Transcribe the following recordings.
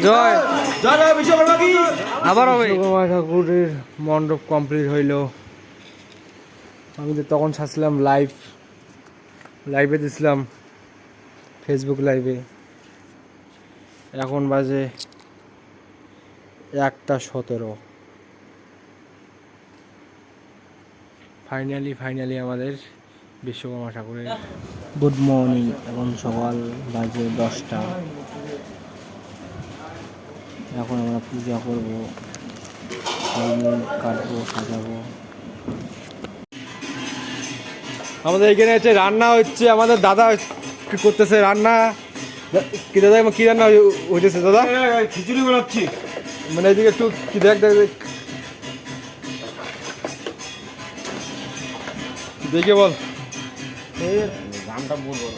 জয় জয় জয় বিশ্বকর্মা কি আবার হবে। বিশ্বকর্মা ঠাকুরের মণ্ডপ কমপ্লিট হইল। আমি তো তখন ছাড়ছিলাম লাইভে দিছিলাম, ফেসবুক লাইভে। এখন বাজে 1:17। ফাইনালি আমাদের বিশ্বকর্মা ঠাকুরের গুড মর্নিং। এখন সকাল বাজে 10টা। এখন আমরা পূজা করব, ফলমূল কাটবো, সাজাবো। আমাদের এখানে হচ্ছে রান্না হচ্ছে, আমাদের দাদা কি করতেছে রান্না। কি দাদা কি রান্না হইতেছে দাদা? খিচুড়ি বানাচ্ছি। মানে এদিকে একটু কি দেখ দেখে বল। গানটা বলবো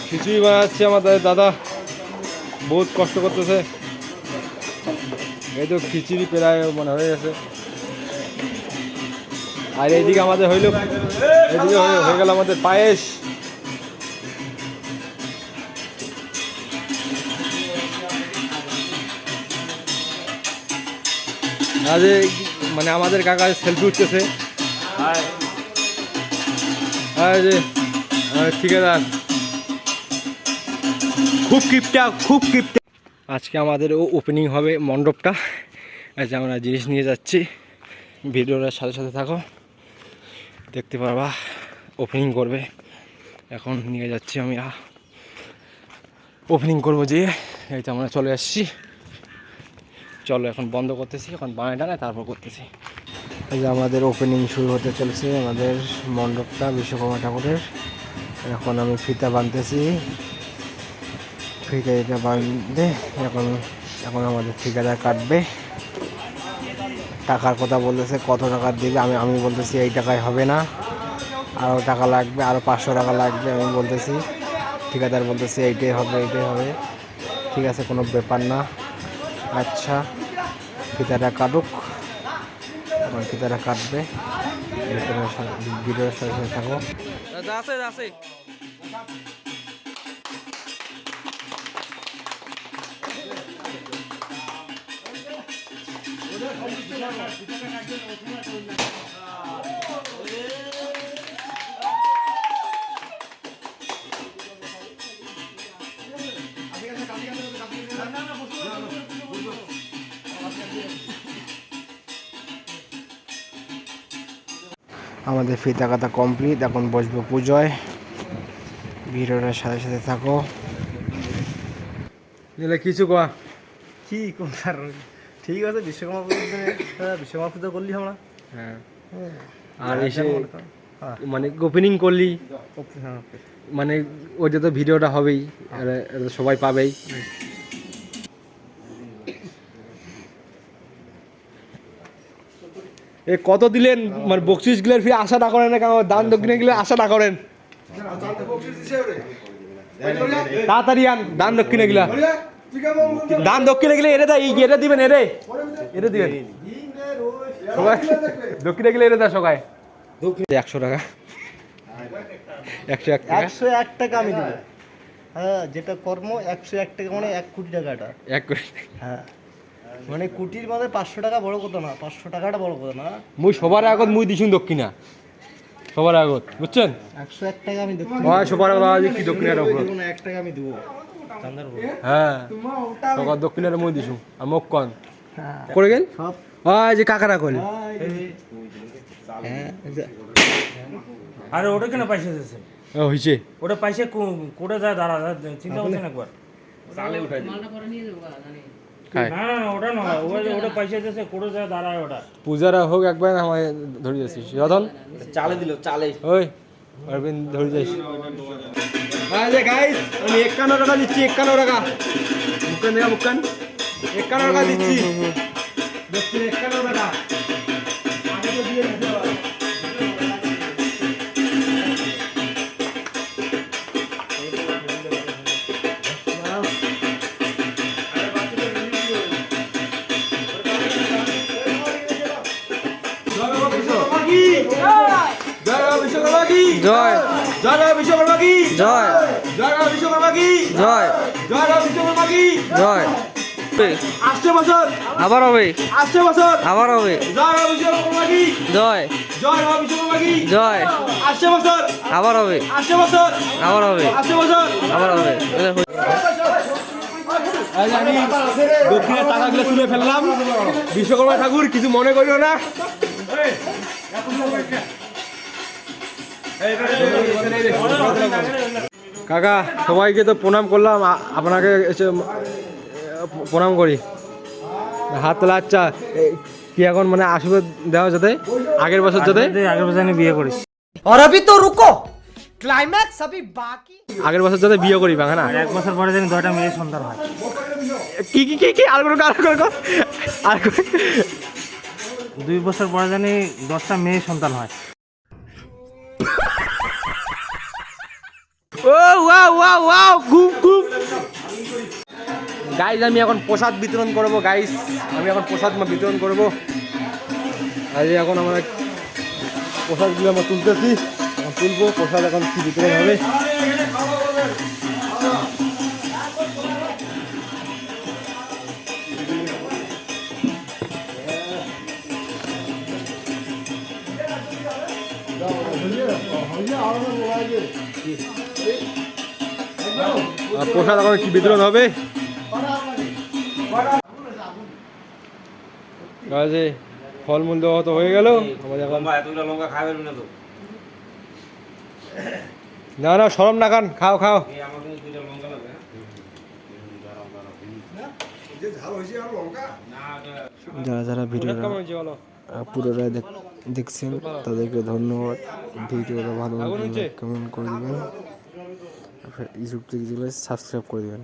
খিচুড়ি বানাচ্ছে আমাদের দাদা, বহুত কষ্ট করতেছে। এই তো খিচুড়ি প্রায় মনে হয়ে গেছে। আর এইদিকে আমাদের এদিকে হয়ে গেল আমাদের পায়েস। আজ মানে আমাদের কাকা সেলফি উঠতেছে। ঠিকাদার খুব কিপটা। আজকে আমাদের ওপেনিং হবে মণ্ডপটা। আজ আমরা জিনিস নিয়ে যাচ্ছি, ভিডিওটার সাথে সাথে থাকো, দেখতে পারবা। ওপেনিং করবে, এখন নিয়ে যাচ্ছি আমি। ওপেনিং করবো যে এই তো আমরা চলে আসছি। চলো এখন বন্ধ করতেছি, এখন বানায় টানায় তারপর করতেছি। এই যে আমাদের ওপেনিং শুরু হতে চলেছে আমাদের মণ্ডপটা বিশ্বকর্মা ঠাকুরের। এখন আমি ফিতা বাঁধতেছি। ফিতা এটা বাঁধে এখন আমাদের ঠিকাদার কাটবে। টাকার কথা বলতেছে, কত টাকা দিবে। আমি বলতেছি এই টাকায় হবে না, আরও টাকা লাগবে, আরও 500 টাকা লাগবে। আমি বলতেছি, ঠিকাদার বলতেছি এইটাই হবে। ঠিক আছে, কোনো ব্যাপার না। আচ্ছা, ফিতাটা কাটুক। এখন ফিতাটা কাটবে। ভিডিওর সাথে থাকো। আছে আমাদের ফিতা কাটা কমপ্লিট, এখন বসবো পুজোয়। ভিডিওটার সাথে সাথে থাকো। কিছু কয়া কি কোন স্যার ঠিক আছে। বিশ্বকর্মা পুজো করলি আমরা। হ্যাঁ, আর এসে মানে ওপেনিং করলি, মানে ওইটা তো ভিডিওটা হবেই, এটা সবাই পাবেই। এ কত দিলেন, মানে বকশিস গুলোর ফি আশা না করেন না, কেন দান দক্ষিণে গেলে আশা না করেন। তাড়াতাড়ি আন দান দক্ষিণে গেলা। দান দক্ষিণে গেলে এটা দিবেন, এটা দিবেন সবাই। দক্ষিণে গেলে এটা সবাই 100 টাকা। 101 টাকা আমি দেবো। হ্যাঁ, যেটা কর্ম 101 টাকা মানে 1 কোটি টাকা। এটা 1 কোটি। হ্যাঁ, মানে কোটির মধ্যে 500 টাকা বড় কথা না, 500 টাকাটা বড় কথা না। মুই সবার আগত দিছুন দক্ষিণা, সবার আগত, বুঝছেন। 101 টাকা আমি দক্ষিণ সবার আগত কি দক্ষিণার উপর 1 টাকা আমি দেবো চান্দার উপর। হ্যাঁ, সবার দক্ষিণার মই দিছুন। আর মোক কন করে গেল সব যে কাকারা কইল। হ্যাঁ, আরে ওটা কেন পয়সা দিয়েছে? হইছে ওটা পয়সা কোটা যায় দাঁড়া, চিন্তা করছেন একবার। না ওটা নয়, ওটা পয়সা দিয়েছে কোটা যায় দাঁড়ায়। ওটা পূজারা হোক একবার আমায় ধরে যাচ্ছিস রতন। চালে দিল চালে। ওই অরবিন্দ ধরে যাইস। গাইস, আমি 51 টাকা দিচ্ছি। 51 টাকা মুক্কান 51 টাকা দিচ্ছি। দক্ষিণ 51 টাকা আগে তো দিয়ে দিতে হবে। জয় জয় বিশ্বকর্মা কি জয় জয় বিশ্বকর্মা কি জয়। জয় বাবা বিশ্বকর্মা কি জয় আসছে বছর আবার হবে আসছে বছর আবার হবে জয় বাবা বিশ্বকর্মা কি জয় জয় বাবা বিশ্বকর্মা কি জয় আসছে বছর আবার হবে আসছে বছর আবার হবে আসছে বছর আবার হবে আজ আমি দক্ষিণের টাকাগুলো তুলে ফেললাম বিশ্বকর্মা ঠাকুর কিছু মনে করিও না কাকা সবাইকে তো প্রণাম করলাম আপনাকে এসে প্রণাম করি হাত তোলা আচ্ছা কি এখন মানে আশীর্বাদ দেওয়া যাতে আগের বছর যাতে আগের বছর আমি বিয়ে করিস और अभी तो रुको क्लाइमैक्स अभी बाकी আগের বছর যাতে বিয়ে করি বাঙা না আর 1 বছর পরে যেন 2টা মেয়ে সন্তান হয় কি কি কি কি আর কোনো আর 2 বছর পরে জানি 10টা মেয়ে সন্তান হয় ও ওয়াও ওয়াও ওয়াও খুব খুব গাইস আমি এখন প্রসাদ বিতরণ করব গাইস আমি এখন প্রসাদ বিতরণ করব আজ এখন আমরা প্রসাদগুলো আমরা তুলতেছি তুলবো প্রসাদ এখন কি বিতরণ হবে প্রসাদ এখন কি বিতরণ হবে গাছে ফলমূল দেওয়া তো হয়ে গেল আমাদের এখন এতগুলো লঙ্কা খাই পারবি না তো না না সরম না খান খাও খাও আমার কিন্তু 2টা লঙ্কা লাগবে যারা যারা ভিডিওটা কেমন হয়েছে বলো পুরোটা দেখছেন তাদেরকে ধন্যবাদ ভিডিওটা ভালো আগুন হচ্ছে? কমেন্ট করে দেবেন ইউটিউব থেকে সাবস্ক্রাইব করে দেবেন